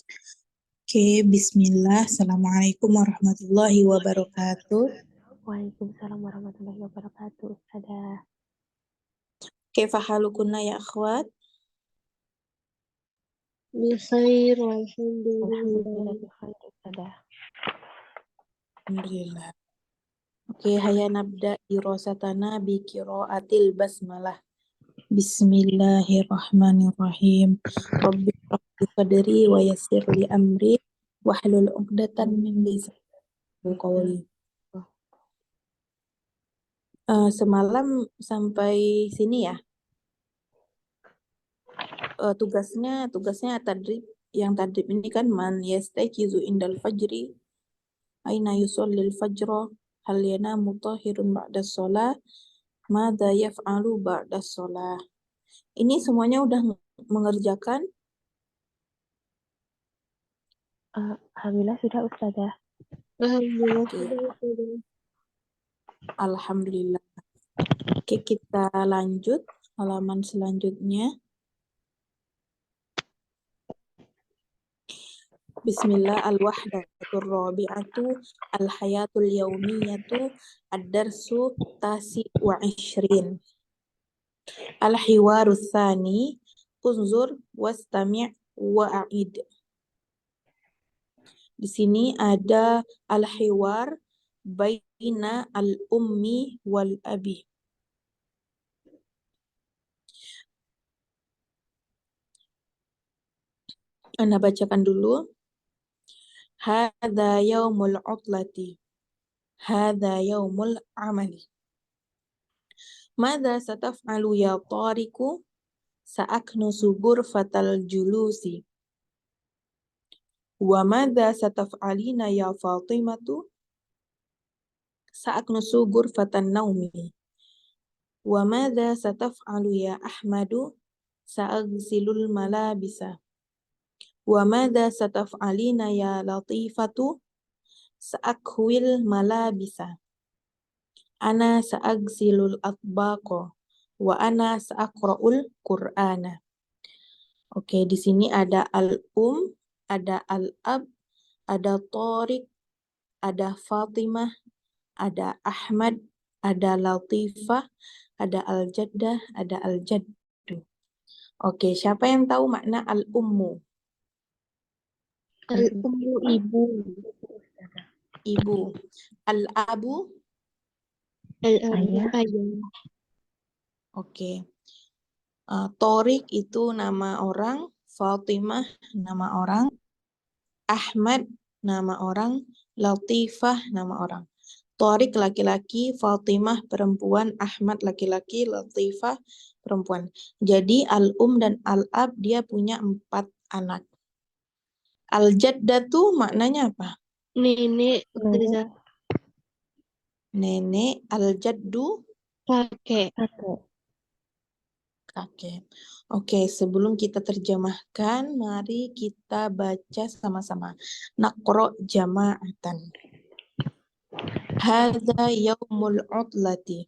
Oke, bismillah. Assalamualaikum warahmatullahi wabarakatuh. Waalaikumsalam warahmatullahi wabarakatuh. Ustazah. Kaifa halukunna ya akhwat? Bikhair, alhamdulillah. Alhamdulillah bikhair, Ustazah. Alhamdulillah. Oke, haya nabda dirosatana bi qiraatil basmalah. Bismillahirrahmanirrahim. Rabbi shrah li sadri wa yassir li amri wahlul 'uqdatam min lisani qawli. Semalam sampai sini ya. Tugasnya tadrib. Yang tadrib ini kan man yastaqizu indal fajri aina yusallil fajra hal yanamu tahirun ba'da sholah madza yaf'alu ba'da sholah. Ini semuanya udah mengerjakan? Alhamdulillah sudah, Ustazah. Alhamdulillah Oke. sudah. Alhamdulillah. Oke, kita lanjut halaman selanjutnya. Bismillah, al-wahdatur rabi'atu al-hayatul yaumiyatu ad-darsu tasi wa ishrin. Al-hiwaru tsani unzur wastami' wa'id. Di sini ada al-hiwar baina al-ummi wal abi. Anda bacakan dulu. Hadza yaumul utlati. Hadza yaumul amali. Madza sataf'alu ya tariku? Sa'aknusu ghurfatal julusi. Wa madza sataf'alina ya Fatimatu? Sa'aknusu ghurfatan naumi. Wa madza sataf'alu ya Ahmadu? Sa'agsilul malabisa. Wa madza sataf'alina ya Latifatu? Sa'akhwil malabisa. Ana sa'agsilul atbaqa. Wa ana sa'aqra'ul Qur'ana. Oke, di sini ada al-um, ada al-ab, ada Tariq, ada Fatimah, ada Ahmad, ada Latifah, ada al-jaddah, ada al-jaddu. Oke, siapa yang tahu makna al-ummu? Al-ummu ibu. Ibu. Al-abu? Al-abu Ayah. ayah. Oke. Tariq itu nama orang, Fatimah nama orang, Ahmad nama orang, Latifah nama orang. Tariq laki-laki, Fatimah perempuan, Ahmad laki-laki, Latifah perempuan. Jadi al-um dan al-ab dia punya 4 anak. Al-jaddah tuh maknanya apa? Nenek, Ustazah. Nenek, al-jaddu Kakek. kakek. Oke, sebelum kita terjemahkan, mari kita baca sama-sama. Naqra jama'atan. Hadza yaumul utlati.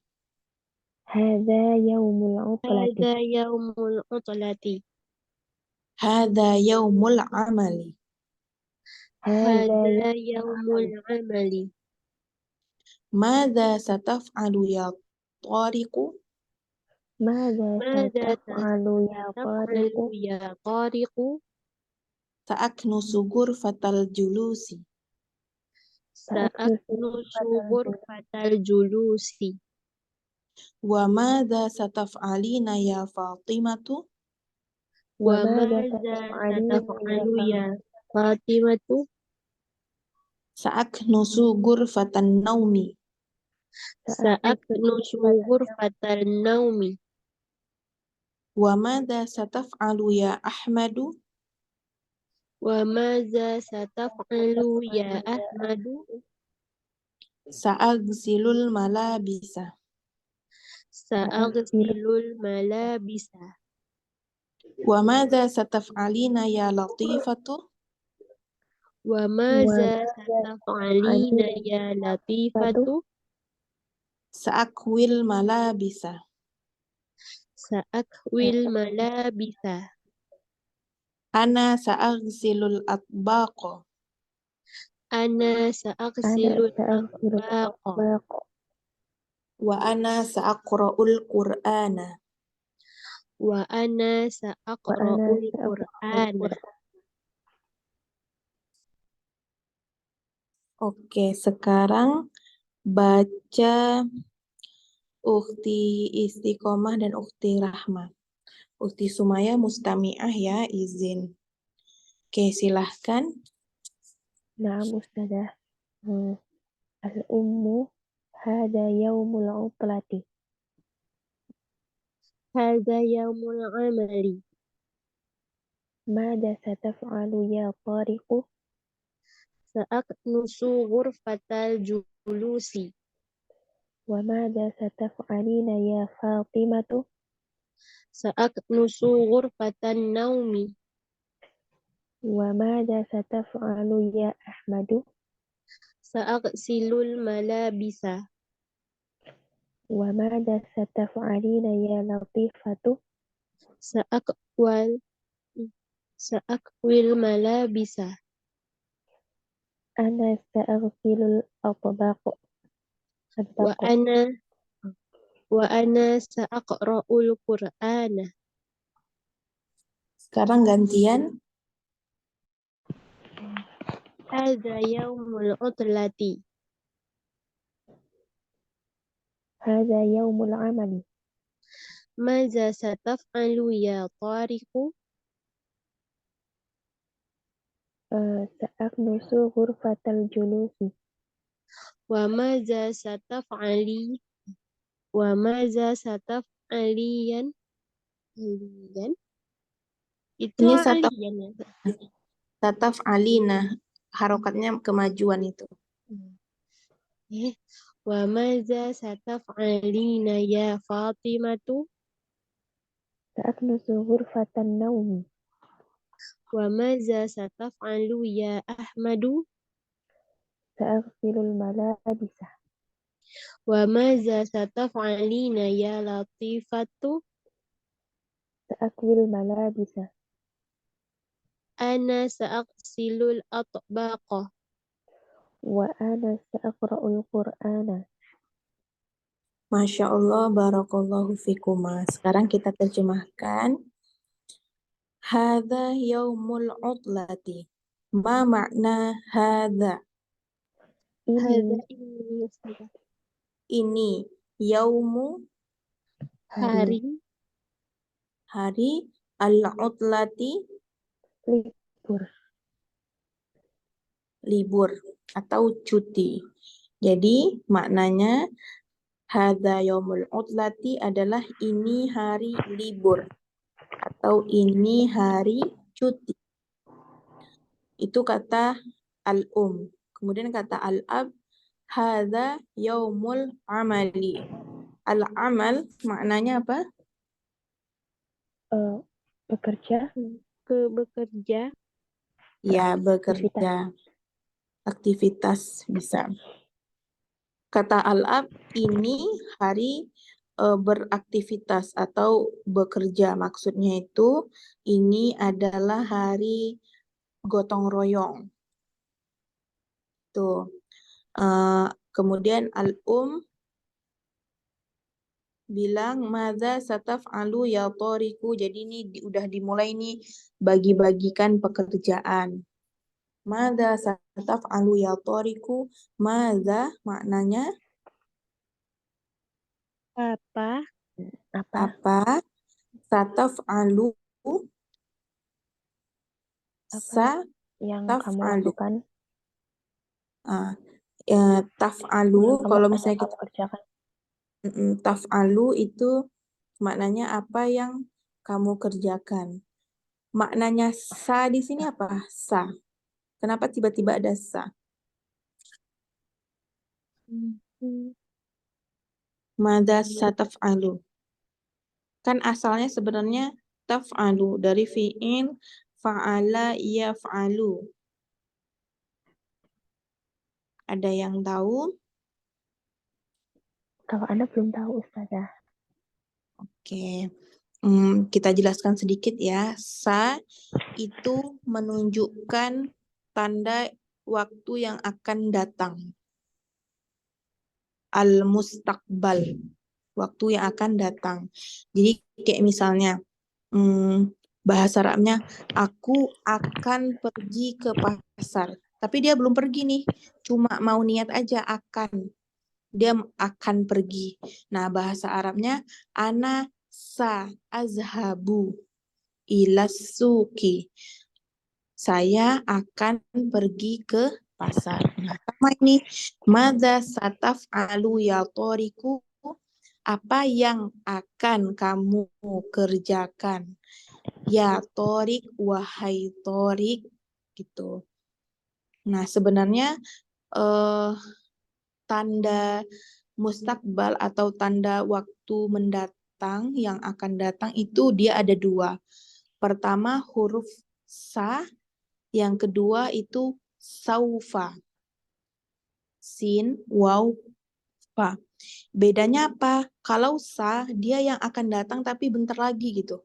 Hadza yaumul utlati. Hadza yaumul utlati. Hadza yaumul amali. Hadza yaumul amali. Madza sataf'alu ya Tariqu? Madza Madza sataf'alu ya Tariqu? taf'alu ya Tariqu? Sa'aknusu ghurfatal julusi. Sa'aknusu ghurfatal julusi. Wa madza sataf'alina ya Fatimatu? Wa madza sataf'alu ya Fatimatu? Sa'aknusu ghurfatan naumi. Sa'aknusu ghurfatal naumi. Wa madza sataf'alu ya Ahmadu? Wa madza sataf'alu ya Ahmadu? Sa'agsilul malabisa. Sa'agsilul malabisa. Wa madza sataf'alina ya Latifatu? Wa madza sataf'alina ya Latifatu? Sa'akwil malabisa. Sa'akwil malabisa. Ana sa'agsilul atbaqa. Ana Ana sa'agsilul sa'aghsilul atbaqa. atbaqa. Wa ana sa'aqra'ul Qur'ana. Wa ana Wa ana sa'aqra'ul sa'aqra'ul Qur'ana. Qur'an. Oke, sekarang baca Ukhti Istiqomah dan Ukhti Rahmah. Ukhti Sumaya mustami'ah ya, izin. Oke, silahkan. Na'am Ustazah. Al-ummu hada yaumul utlati. Hadza yaumul amali. Mada sataf'alu ya tariqu? Sa'aknusu ghurfatal julusi. Wa mada sataf'alina ya Fatimatu? Sa'aknusu ghurfatan naumi. Wa mada sataf'alu ya Ahmadu? Sa'aksilul malabisa. Wa mada sataf'alina ya Latifatu? Sa'akwal Sa'akwil malabisa. Ana sa'aghsilul atbaq. Wa ana wa ana sa'aqra'ul Qur'ana. Sekarang gantian. Hadza yaumul utlati. Hada yaumul amali. Maza sataf'alu ya tariqu. Sa'aknusu ghurfatal julusi. Wa maza sataf'ali wa maza sataf'aliyan aliyan itu Ini sataf aliyan ya. alina. Harokatnya kemajuan itu. Wa maza sataf'alina ya Fatimatu. Sa'aknusu ghurfatan naumi. Wa maza sataf'alu ya Ahmadu. Sa'aghsilul malabisa. Wa maza sataf'alina ya Latifatu. Sa'akwil malabisa. Ana sa'aksilul atbaqa. Wa ana sa'aqra'ul Qur'ana. Masya Allah, barakallahu fikuma. Sekarang kita terjemahkan. Hadza yaumul utlati. Ma makna hadza? Hadza Ini ini Ini yaumu hari hari al-utlati libur. libur atau cuti. Jadi maknanya hadza yaumul utlati adalah ini hari libur atau ini hari cuti. Itu kata al-um. Kemudian kata al-ab, hadza yaumul amali. Al-amal maknanya apa? Bekerja, bekerja. Ya, aktivitas. bekerja. Aktivitas bisa. Kata al-ab, ini hari beraktivitas atau bekerja. Maksudnya itu ini adalah hari gotong royong. Tuh. Kemudian al-um bilang madza sataf'alu ya tariku. Jadi ini udah dimulai nih bagi-bagikan pekerjaan. Madza sataf'alu ya tariku. Madza maknanya Apa Apa sataf'alu yang kamu taf'alu. lakukan? Taf'alu Yang kalau kamu misalnya kita kerjakan? taf'alu itu maknanya apa yang kamu kerjakan. Maknanya sa di sini apa? Sa. Kenapa tiba-tiba ada sa? Madza sataf'alu. Kan asalnya sebenarnya taf'alu dari fi'il fa'ala yaf'alu. Ada yang tahu? Kalau Anda belum tahu, Ustazah. Oke. Kita jelaskan sedikit ya. Sa itu menunjukkan tanda waktu yang akan datang. Al-mustaqbal, waktu yang akan datang. Jadi kayak misalnya bahasa Arabnya, aku akan pergi ke pasar. Tapi dia belum pergi nih, cuma mau niat aja akan. Dia akan pergi. Nah, bahasa Arabnya, ana sa azhabu ilas suki. Saya akan pergi ke pasar. Nah, sama ini, madza sataf'alu ya toriku? Apa yang akan kamu kerjakan? Ya Torik, wahai Torik, gitu. Nah, sebenarnya tanda mustakbal atau tanda waktu mendatang yang akan datang itu dia ada dua. Pertama huruf sa, yang kedua itu saufa. Sin, waw, fa. Bedanya apa? Kalau sa, dia yang akan datang tapi bentar lagi gitu.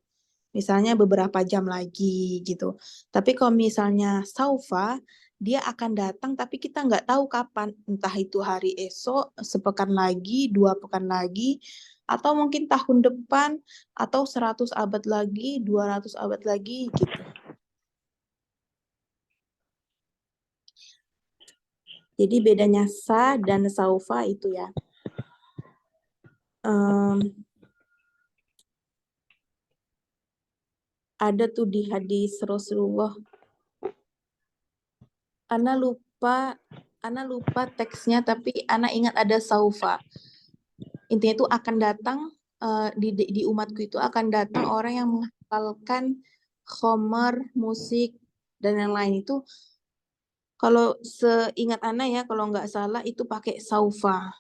Misalnya beberapa jam lagi gitu. Tapi kalau misalnya saufa, dia akan datang tapi kita nggak tahu kapan. Entah itu hari esok, sepekan lagi, 2 pekan lagi, atau mungkin tahun depan, atau 100 abad lagi, 200 abad lagi gitu. Jadi bedanya sa dan saufa itu ya. Ada tuh di hadis Rasulullah. Ana lupa teksnya, tapi Ana ingat ada saufa. Intinya itu akan datang di umatku itu akan datang orang yang menghafalkan khomer, musik, dan yang lain itu. Kalau seingat Ana ya, kalau nggak salah itu pakai saufa.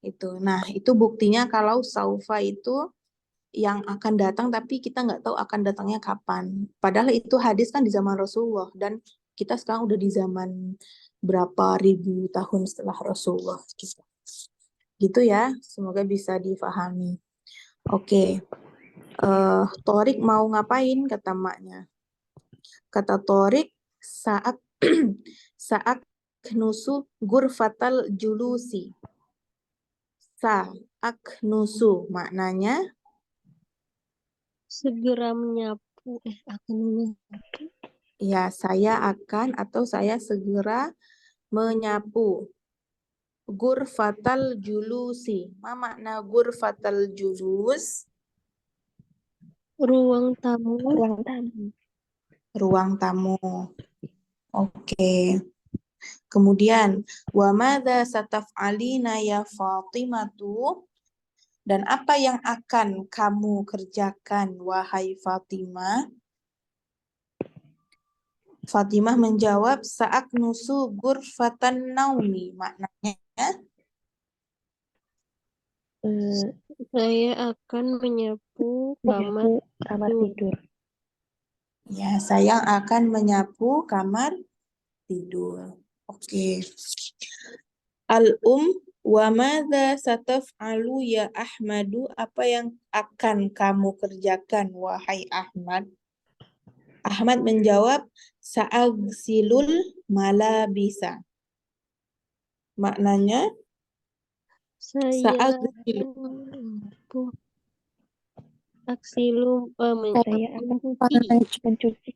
Itu. Nah, itu buktinya kalau saufa itu yang akan datang, tapi kita nggak tahu akan datangnya kapan. Padahal itu hadis kan di zaman Rasulullah, dan kita sekarang udah di zaman berapa ribu tahun setelah Rasulullah. Gitu ya, semoga bisa difahami. Oke, Torik mau ngapain, kata maknya. Kata Torik, saat saat nusu gurfatal julusi. Aknusu maknanya segera menyapu. Akan menyapu. ya, saya akan atau saya segera menyapu. Gurfatal julusi. Ma makna gurfatal julus? Ruang tamu. Ruang tamu. Ruang tamu. Oke. Kemudian, wa madza sataf'alina ya Fatimatu? Dan apa yang akan kamu kerjakan, wahai Fatimah? Fatimah menjawab, saat nusu gurfatan naumi. Maknanya, Saya akan menyapu kamar tidur. ya, saya akan menyapu kamar tidur. Oke. Wa madza sataf'alu ya Ahmadu? Apa yang akan kamu kerjakan, wahai Ahmad? Ahmad menjawab, sa'agsilul malabisa. Maknanya, saya sa'agsilu. menyapu. Aksilu Saya akan mencuci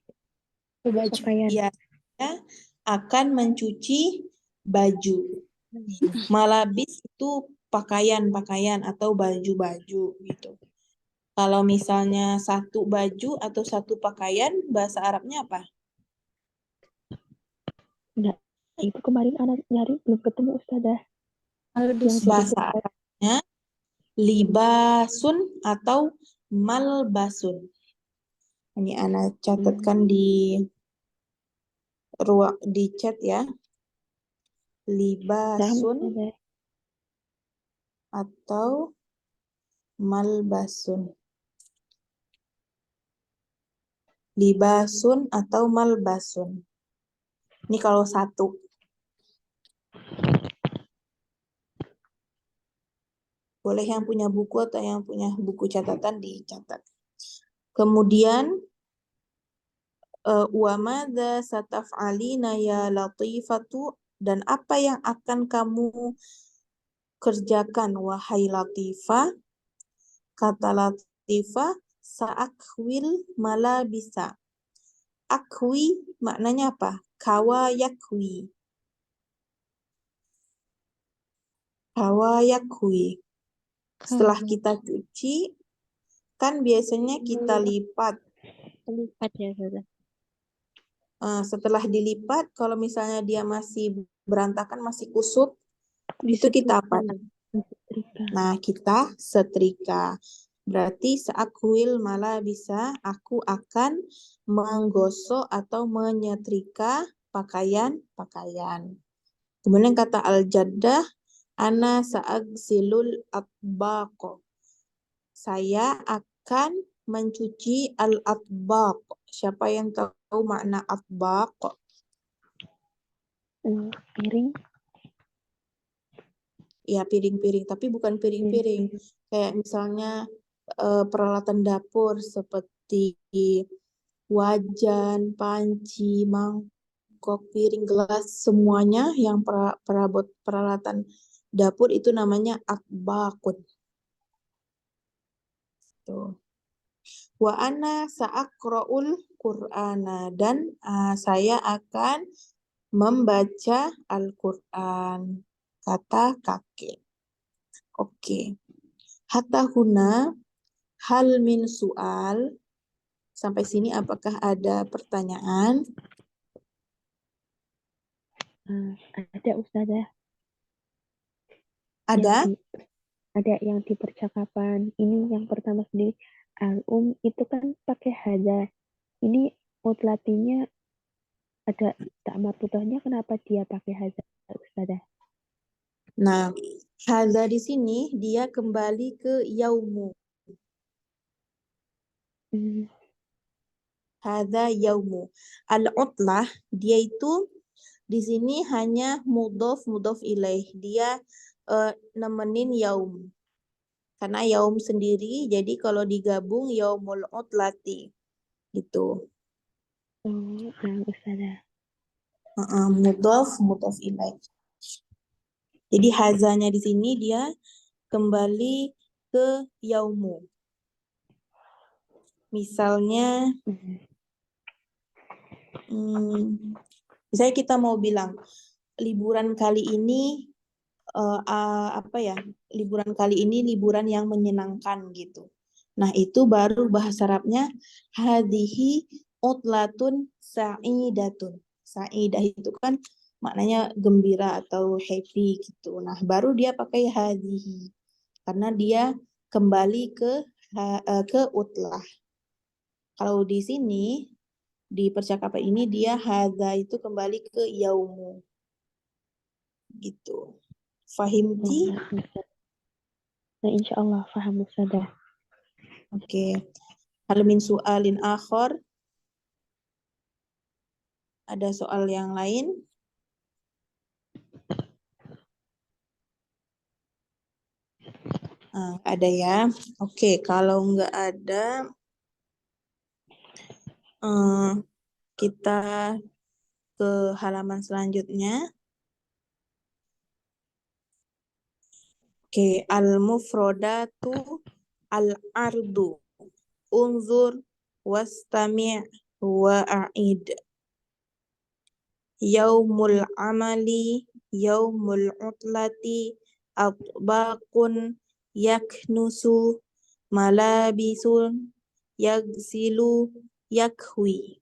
pakaian. Ya, saya akan mencuci baju. Malabis itu pakaian-pakaian atau baju-baju gitu. Kalau misalnya satu baju atau satu pakaian, bahasa Arabnya apa? Enggak. Itu kemarin anak nyari belum ketemu Ustazah. Bahasa Arabnya libasun atau malbasun. Ini anak catatkan di ruang di chat ya. Libasun atau malbasun. Libasun atau malbasun. Ini kalau satu. Boleh yang punya buku atau yang punya buku catatan dicatat. Kemudian Wa madza sataf'alina ya latifatu, dan apa yang akan kamu kerjakan wahai Latifah? Kata Latifah, sa'akwil malabisa. Akwi maknanya apa? Kawa yakwi. Kawa yakwi. Setelah Kalau kita cuci, kan biasanya kita lipat. lipat ya, Ustazah. Setelah dilipat, kalau misalnya dia masih berantakan, masih kusut, itu kita apa? Setrika. Nah, kita setrika. Berarti seakwil malah bisa aku akan menggosok atau menyetrika pakaian-pakaian. Kemudian kata al-jaddah, ana sa'agsilul atbaq. Saya akan mencuci al-atbaq. Siapa yang tahu makna atbaq? Piring. Ya, piring-piring, tapi bukan piring-piring. Kayak misalnya peralatan dapur seperti wajan, panci, mangkok, piring, gelas, semuanya yang peralatan dapur itu namanya atbaqun. Tuh. Wa ana sa'aqra'ul Qur'ana, dan saya akan membaca Al-Qur'an, kata kakek. Oke. Hatta huna hal min soal. Sampai sini apakah ada pertanyaan? Ada Ustazah. Ada? Ada yang di percakapan. Ini yang pertama sendiri. Al-um itu kan pakai haza. Ini mutlatinya ada tak marbutohnya, kenapa dia pakai haza Ustazah? Nah, hadza di sini dia kembali ke yaumu. Hadza yaumu. Al-utlah dia itu di sini hanya mudhof ilaih. Dia nemenin yaum. Karena yaum sendiri, jadi kalau digabung yaumul utlati. Gitu. Ustazah. Mudhof ilaih. Jadi hazanya di sini dia kembali ke yaumu. Misalnya, misalnya kita mau bilang liburan kali ini liburan kali ini liburan yang menyenangkan gitu. Nah, itu baru bahasa Arabnya hadhihi utlatun sa'idatun. Sa'idah itu kan maknanya gembira atau happy gitu. Nah, baru dia pakai hadhihi karena dia kembali ke utlah. Kalau di sini di percakapan ini dia hadza itu kembali ke yaumu. Gitu. Fahimti? Nah, insya Allah faham Ustazah. Oke. Hal min su'alin akhar? Ada soal yang lain? Ada ya. Oke, kalau nggak ada, kita ke halaman selanjutnya. Oke, al-mufrodatu al-ardu. Unzur wastami' wa'id. Yaumul amali, yaumul utlati, atbaqun, yaknusu, malabisun, yagsilu, yakwi.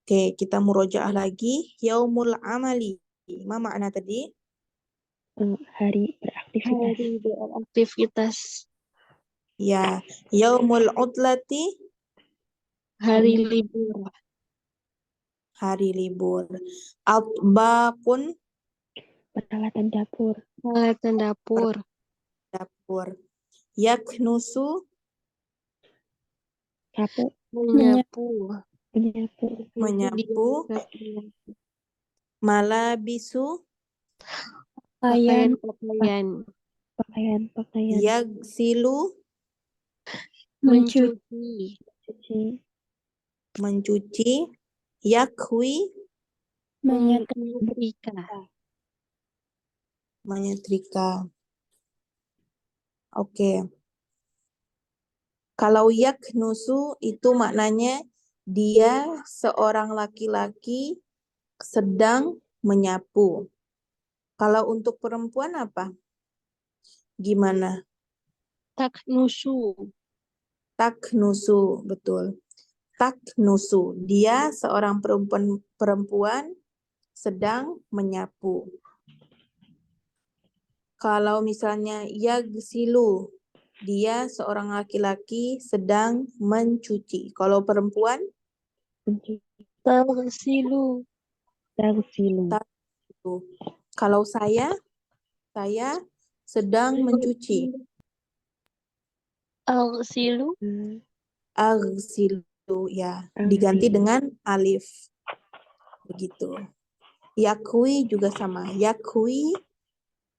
Oke, kita murojaah lagi. Yaumul amali. Apa makna tadi? Hari beraktivitas. Hari beraktivitas. Ya, yaumul utlati. Hari libur. Hari libur. Atbaqun. Peralatan dapur. Peralatan dapur. Dapur. Yaknusu. Sapu. Menyapu. Menyapu. Malabisu. Pakaian. Yagsilu. Mencuci. mencuci, yakwi, menyetrika, menyetrika. Oke. Kalau yaknusu itu maknanya dia seorang laki-laki sedang menyapu. Kalau untuk perempuan apa? Gimana? taknusu, Taknusu, betul. Taknusu, dia seorang perempuan sedang menyapu. Kalau misalnya yagsilu, dia seorang laki-laki sedang mencuci. Kalau perempuan, tagsilu, Tagsilu. itu. Kalau saya sedang mencuci. agsilu, Aghsilu, ya, diganti Agsilu. dengan alif. Begitu. Yakwi juga sama. Yakwi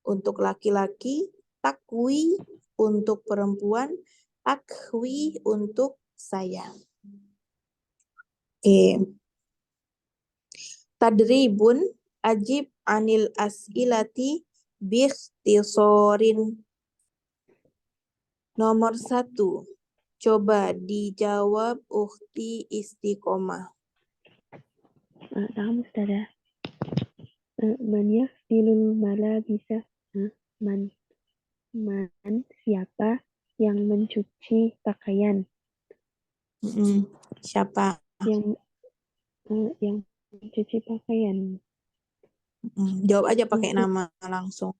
untuk laki-laki, takwi untuk perempuan, akwi untuk saya. Oke. Tadribun ajib anil as'ilati biikhtisorin. Nomor 1. Coba dijawab ukhti istiqomah. Kamu Ustazah. Man yaghsilul malabisa. Man siapa yang mencuci pakaian? Siapa? Yang mencuci pakaian. Jawab aja pakai Untuk nama langsung.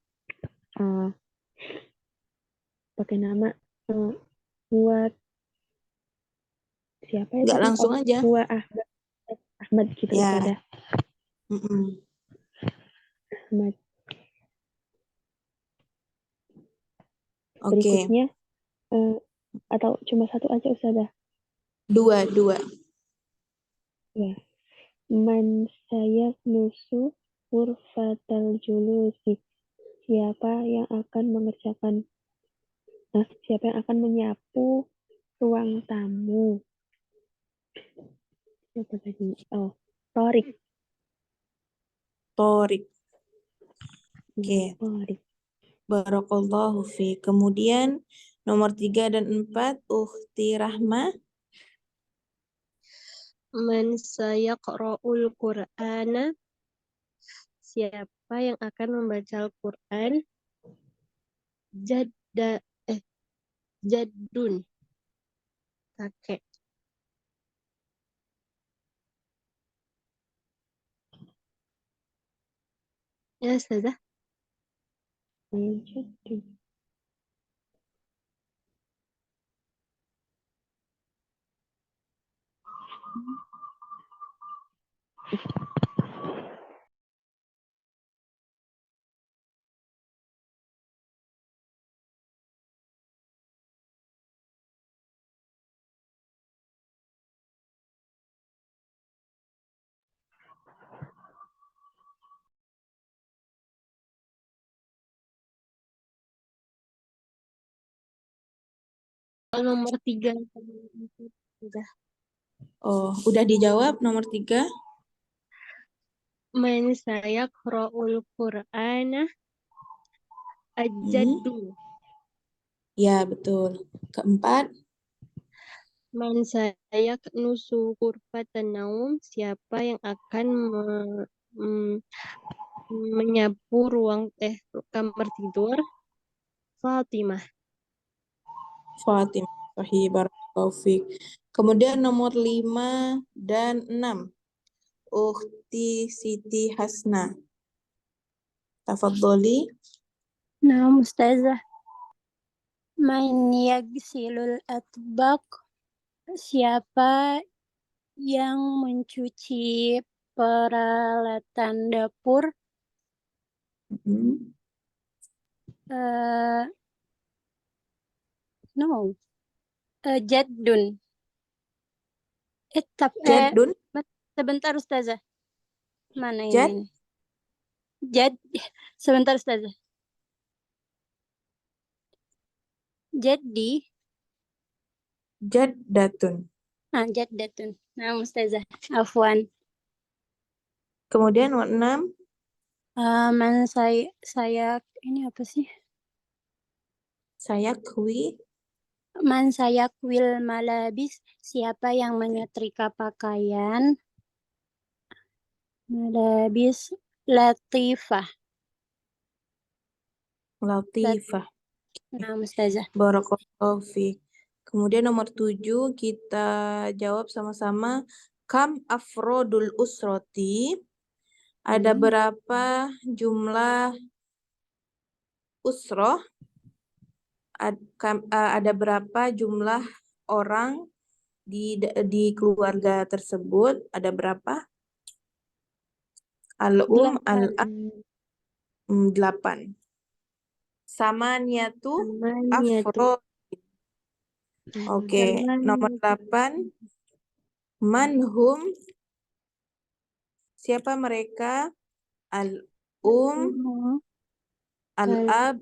pakai nama buat siapa ya Nggak tadi? langsung aja. Buat Ahmad gitu Ya. Ustazah. Ahmad. Oke. Berikutnya atau cuma satu aja Ustazah? Dua. Ya. Man sayaknusu ghurfatal julusi. Siapa yang akan menyapu ruang tamu? Siapa tadi? Oh, Torik. Torik. Iya, Oke. Torik. Barakallahu fi. Kemudian nomor 3 dan 4, ukhti Rahma. man sayaqra'ul Qur'ana, siapa yang akan membaca Al-Quran, jaddun, kakek. Ya, Ustazah. Jaddun. Nomor 3. Udah. Oh, udah dijawab nomor 3. Man sayaqra'ul Qur'ana, ajaddu. Ya, betul. Keempat, Man sayaknusu ghurfatan naum, siapa yang akan menyapu kamar tidur, Fatimah. Fatimah. Sahih, barakallahu fiik. Kemudian nomor 5 dan 6, ukhti Siti Hasna. Tafadholi. Nah, Ustazah, man yagsilul atbaq, siapa yang mencuci peralatan dapur? Jaddun. Jaddun. Sebentar Ustazah. Mana Jad. ini? Sebentar Ustazah. Jadi Jaddatun. Jaddatun. Nah, Ustazah. Afwan. Kemudian nomor 6. Man saya ini apa sih? Sayakwi. Man sayakwil malabis, siapa yang menyetrika pakaian? Malabis latifah. Latifah. Nah, Ustazah. Barakallahu fiik. Kemudian nomor 7 kita jawab sama-sama. Kam afrodul usroti. Ada berapa jumlah usroh? Ada berapa jumlah orang di keluarga tersebut? Ada berapa? Al-Um, al-ab, 8. Samaniyatu Samaniyatu. afrod. Oke, nomor 8. Manhum, siapa mereka? Al-Um, al-ab,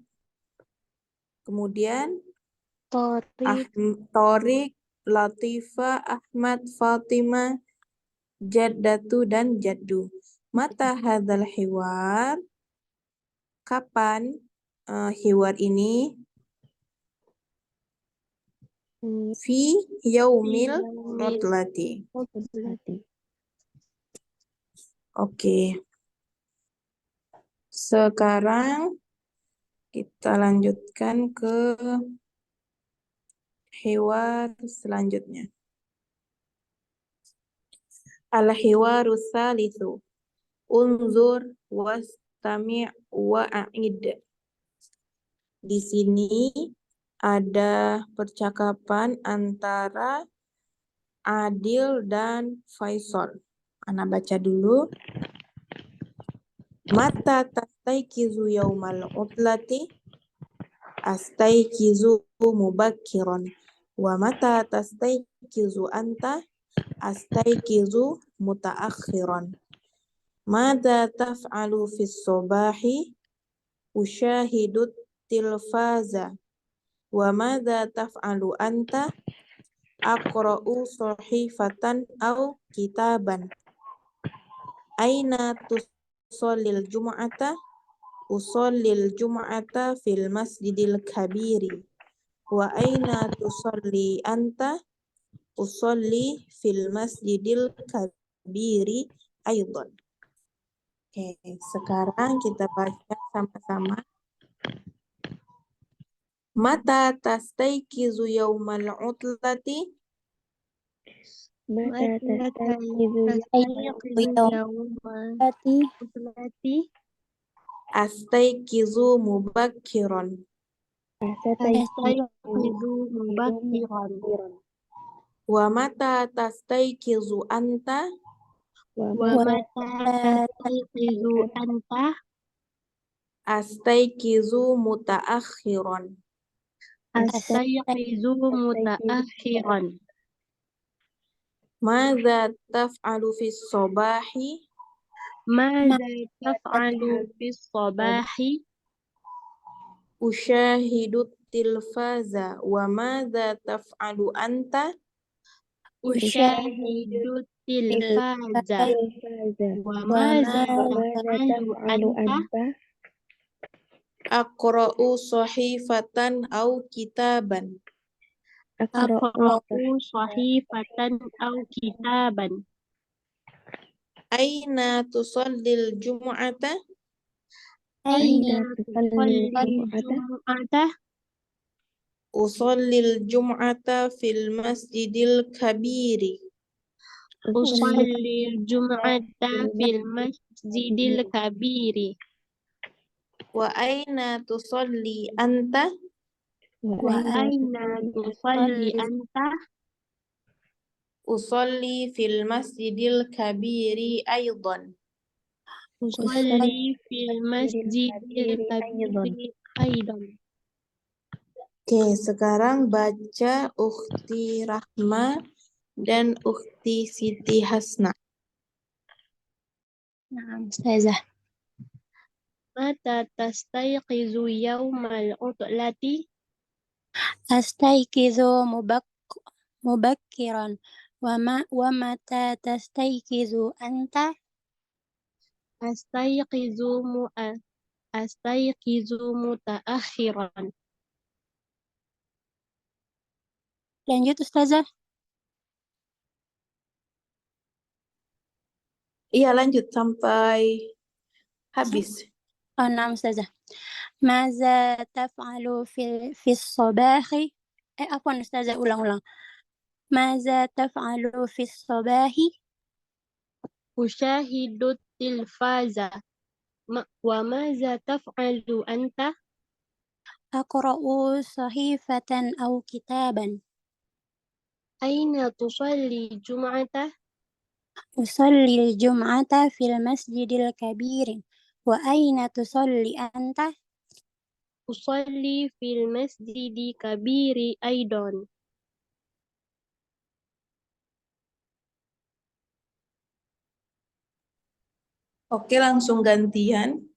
kemudian Torik, Latifah, Ahmad, Fatimah, Jaddatu, dan Jaddu. Mata hadzal hiwar, kapan hiwar ini? Fi yaumil utlati. Oke. Sekarang kita lanjutkan ke hiwar selanjutnya. Al-hiwaru tsalitsu. Unzur wastami' wa'id. Di sini ada percakapan antara Adil dan Faisal. Ana baca dulu. Mata tastaikizu yaumal utlati? Astaikizu mubakkiran. Wa mata tastaikizu anta? Astaikizu mutaakhiran. Mada taf'alu fis sobahi? Usyahidu tilfaza. Wa mada taf'alu anta? Aqra'u sahifatan au kitaban. Aina tusallil jum'ata? Usallil jum'ata fil masjidil kabiri. Wa aina tusalli anta? Usalli fil masjidil kabiri aydan. Oke, sekarang kita baca sama-sama. Mata tastaikizu yaumal utlati? Mata tastaikizu utlati? Astaikizu mubakkiran. Astaikizu mubakkiran. Wa mata tastaikizu anta? Wa mata tastaikizu anta? Astaikizu mutaakhiran. Astaikizu mutaakhiran. Madza taf'alu fis sobahi? Madza taf'alu fis sobahi? Usyahidu tilfaza. Wa madza taf'alu anta? Usyahidu tilfaza. Wa madza taf'alu anta? Aqra'u sahifatan au kitaban. Aqra'u sahifatan au kitaban. Aina tusallil jum'ata? Aina tusallil jum'ata? Usallil jum'ata fil masjidil kabiri. Usallil jum'ata fil masjidil kabiri. Wa aina tusalli anta? Wa aina tusalli anta? Usalli fil masjidil kabiri aydan. Usalli fil masjidil kabiri aydan. Oke, sekarang baca Ukhti Rahma dan Ukhti Siti Hasna. Nah, Ustazah. Mata tastaiqizu yaumal utlati? Astaikizu mubakkiran. ومتى تستيقظ أنت؟ أستيقظ متأخرا. Lanjut Ustazah. Iya, lanjut sampai habis. نعم أستاذة. ماذا تفعل في الصباح؟ عفوا أستاذة، ulang. ماذا تفعل في الصباح؟ أشاهد التلفاز. وماذا تفعل أنت؟ أقرأ صحيفة أو كتابا. أين تصلي الجمعة؟ أصلي الجمعة في المسجد الكبير. وأين تصلي أنت؟ أصلي في المسجد الكبير أيضا. Oke, langsung gantian.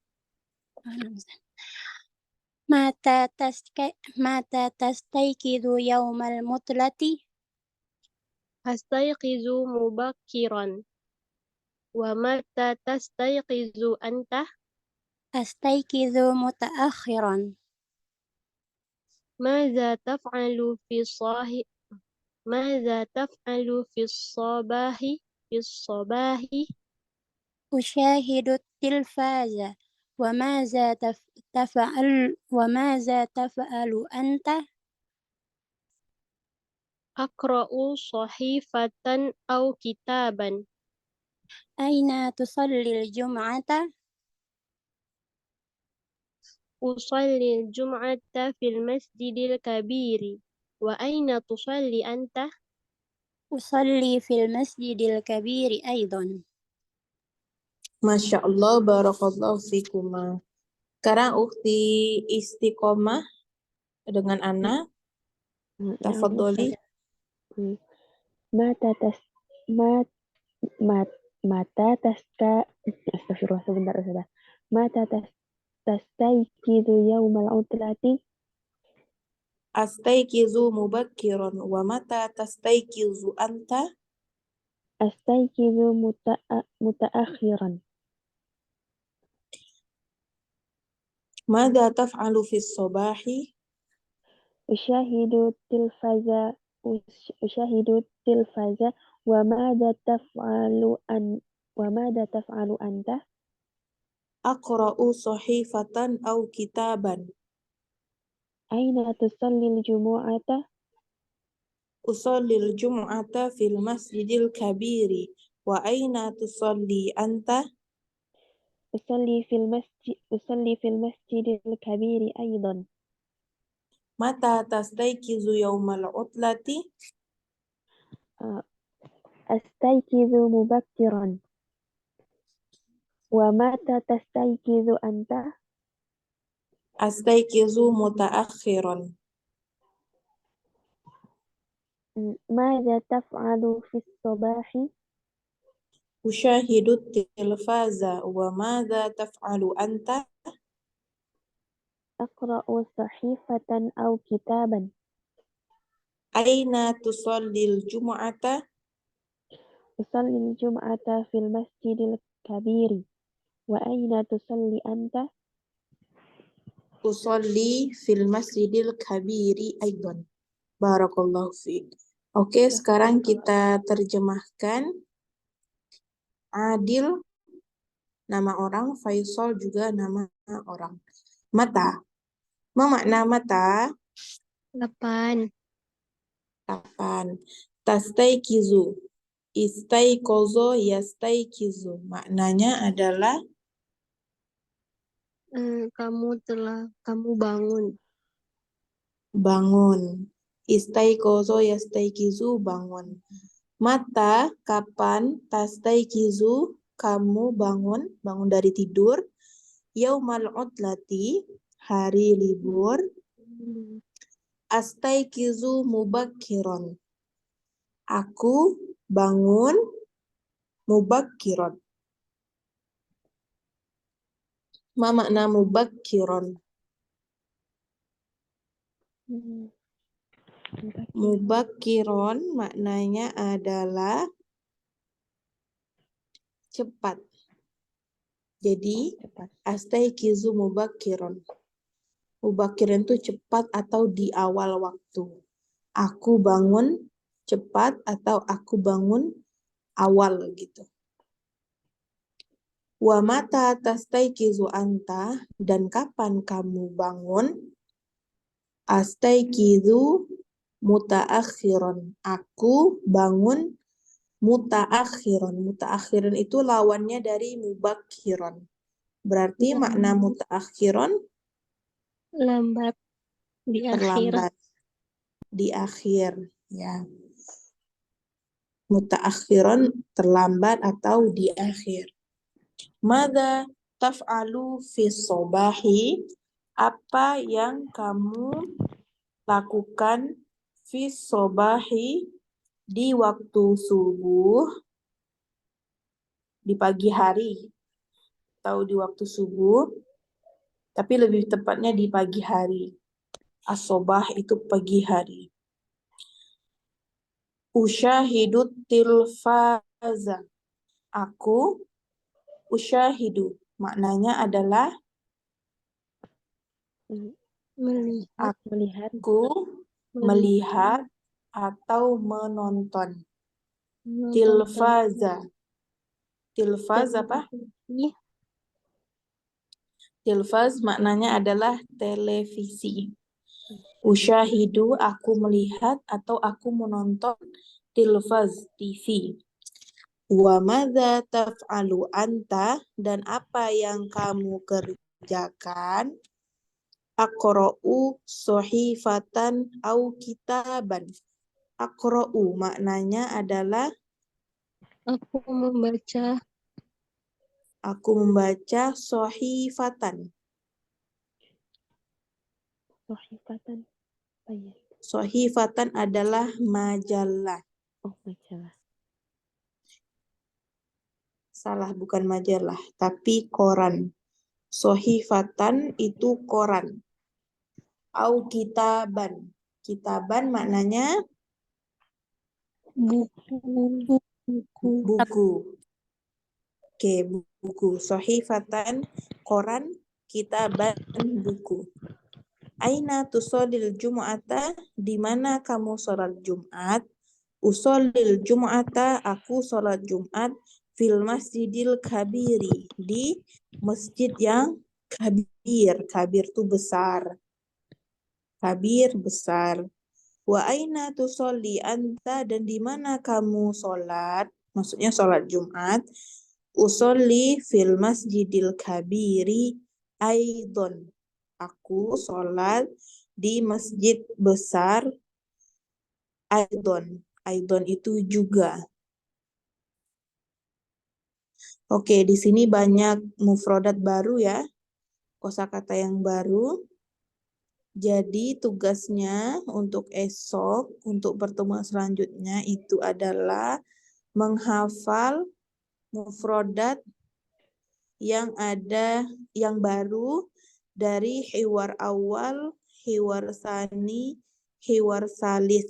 متى تستيقظ يوم المثلث؟ أستيقظ مبكرا. ومتى تستيقظ أنت؟ أستيقظ متأخرا. ماذا تفعل في الصباح؟ أشاهد التلفاز. وماذا تفعل أنت؟ أقرأ صحيفة أو كتابا. أين تصلي الجمعة؟ أصلي الجمعة في المسجد الكبير. وأين تصلي أنت؟ أصلي في المسجد الكبير أيضا. Masya Allah, barakallahu fikuma. Sekarang Ukti Istiqomah dengan Ana. Tafadholi. Mata astagfirullah sebentar sudah. Mata tastayqizu yaumal utlati? Astayqizu mubakkiran wa mata tastayqizu anta? Astayqizu mutaakhiran. Madza taf'alu fis sabahi? Ushahidu tilfaza wa madza taf'alu anta? Aqra'u sahifatan aw kitaban. Aina tusallil jumu'ata? Usallil jum'ata fil masjidil kabiri. Wa aina tusalli anta? Usalli fil masjidil kabiri aidan. Mata tastayqizu yaumal utlati? Astayqizu mubakkiran. Wa mata tastayqizu anta? Astayqizu mutaakhiran. Madza taf'alu fis sabahi? Ushahidu tilfaza wa madza taf'alu anta? Aqra'u sahifatan aw kitaban. Aina tusallil jum'ata? Usallil jum'ata fil masjidil kabiri. Wa aina tusalli anta? Usolli fil masjidil kabiri aidan. Barakallahu fiik. Oke, sekarang kita terjemahkan. Adil nama orang, Faisal juga nama orang. Mata. Ma makna mata? 8. Kapan? Tastaikizu. Istaikozo yastaikizu. Maknanya adalah Kamu bangun. bangun. Istaikozo yastaikizu, bangun. Mata, kapan? Tastaikizu, kamu bangun dari tidur. Yaumal utlati, hari libur. Astaikizu mubakkiron, aku bangun mubakkiron. Ma makna mubakkiron? Mubakiron maknanya adalah cepat. Jadi Cepat. astaikizu mubakiron. Mubakiron itu cepat atau di awal waktu. Aku bangun cepat atau aku bangun awal gitu. Wa mata tastaikizu anta, dan kapan kamu bangun? Astaikizu mutaakhiron. Aku bangun mutaakhiron. Mutaakhiron itu lawannya dari mubakhiron. Berarti makna mutaakhiron Lambat di akhir. terlambat di akhir, ya. Mutaakhiron terlambat atau di akhir. Mada taf'alu fi sobahi? Apa yang kamu lakukan fi sobahi di waktu subuh, di pagi hari atau di waktu subuh, tapi lebih tepatnya di pagi hari. As-sobah itu pagi hari. Usyahidut tilfaza. Aku usyahidu. Maknanya adalah Melihat. Melihat. aku melihat atau menonton. Tilfaza. Tilfaz apa? Tilfaz maknanya adalah televisi. Usyahidu, aku melihat atau aku menonton tilfaz, TV. Wa madza taf'alu anta, dan apa yang kamu kerjakan? Aqra'u sohifatan au kitaban. Aqra'u maknanya adalah Aku membaca aku membaca sohifatan. Sohifatan. Apa ya? Sohifatan adalah majalah. Oh, majalah. Salah, bukan majalah, tapi koran. Sohifatan itu koran. Au kitaban. Kitaban maknanya buku. buku. Oke, buku. Sohifatan, koran, kitaban, buku. Aina tusholil jum'ata, di mana kamu sholat Jumat? Usholil jum'ata, aku sholat Jumat fil masjidil kabiri, di masjid yang kabir. Kabir itu besar. Kabir besar. Wa aina tusolli anta, dan di mana kamu sholat? Maksudnya sholat Jumat. Usolli fil masjidil kabiri aidon. Aku sholat di masjid besar aidon. Aidon itu juga. Oke, di sini banyak mufrodat baru ya. Kosakata yang baru. Jadi tugasnya untuk esok, untuk pertemuan selanjutnya itu adalah menghafal mufrodat yang ada, yang baru dari hiwar awal, hiwar sani, hiwar salis.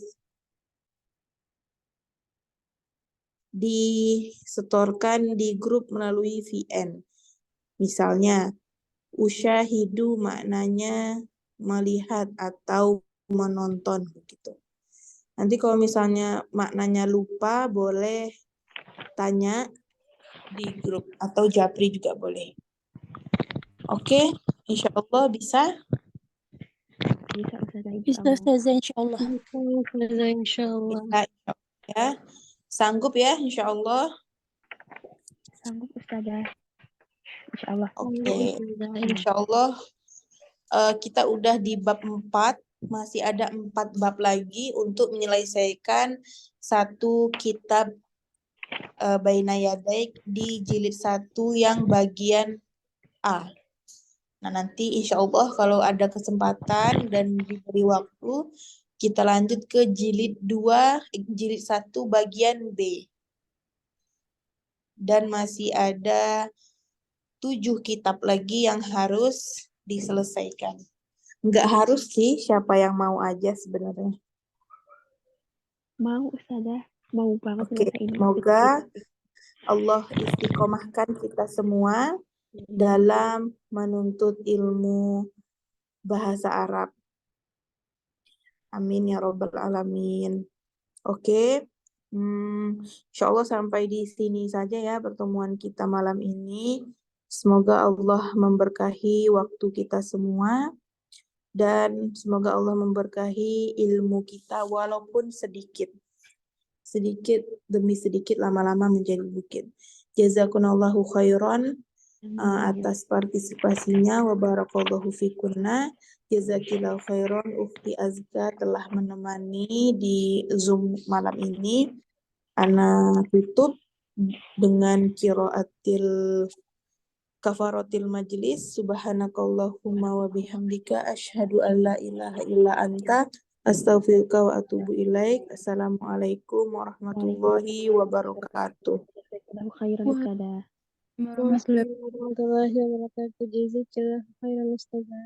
Disetorkan di grup melalui VN. Misalnya, usyahidu maknanya melihat atau menonton begitu. Nanti kalau misalnya maknanya lupa, boleh tanya di grup atau japri juga boleh. Oke, insya Allah bisa. Bisa Ustazah, Bisa insyaallah. Ustazah insyaallah. Insyaallah. Bisa, insya Allah ya. Sanggup ya, insya Allah. Sanggup Ustazah. Insyaallah. Oke, insya Allah kita udah di bab 4. Masih ada 4 bab lagi untuk menyelesaikan satu kitab Baina Yadaik di jilid 1 yang bagian A. Nah, nanti insya Allah kalau ada kesempatan dan diberi waktu, kita lanjut ke jilid 2, jilid 1 bagian B. Dan masih ada 7 kitab lagi yang harus diselesaikan. Nggak harus sih, siapa yang mau aja sebenarnya. Mau Ustazah, mau banget Oke, ngerasain semoga Allah istiqomahkan kita semua dalam menuntut ilmu bahasa Arab. Amin ya Rabbal Alamin. Oke, insya Allah sampai di sini saja ya pertemuan kita malam ini. Semoga Allah memberkahi waktu kita semua dan semoga Allah memberkahi ilmu kita walaupun sedikit. Sedikit demi sedikit lama-lama menjadi bukit. Jazakumullahu khairan atas partisipasinya wa barakallahu fikunna. Jazakillahu khairan Ukhti Azka telah menemani di Zoom malam ini. Ana tutup dengan qiraatil kafaratil majlis. Subhanakallahumma wa bihamdika asyhadu an la ilaha illa anta astaghfiruka wa atubu ilaik. Assalamualaikum warahmatullahi wabarakatuh. khairan Ustazah. Waalaikumsalam warahmatullahi wabarakatuh. Jazakallah khairan Ustazah.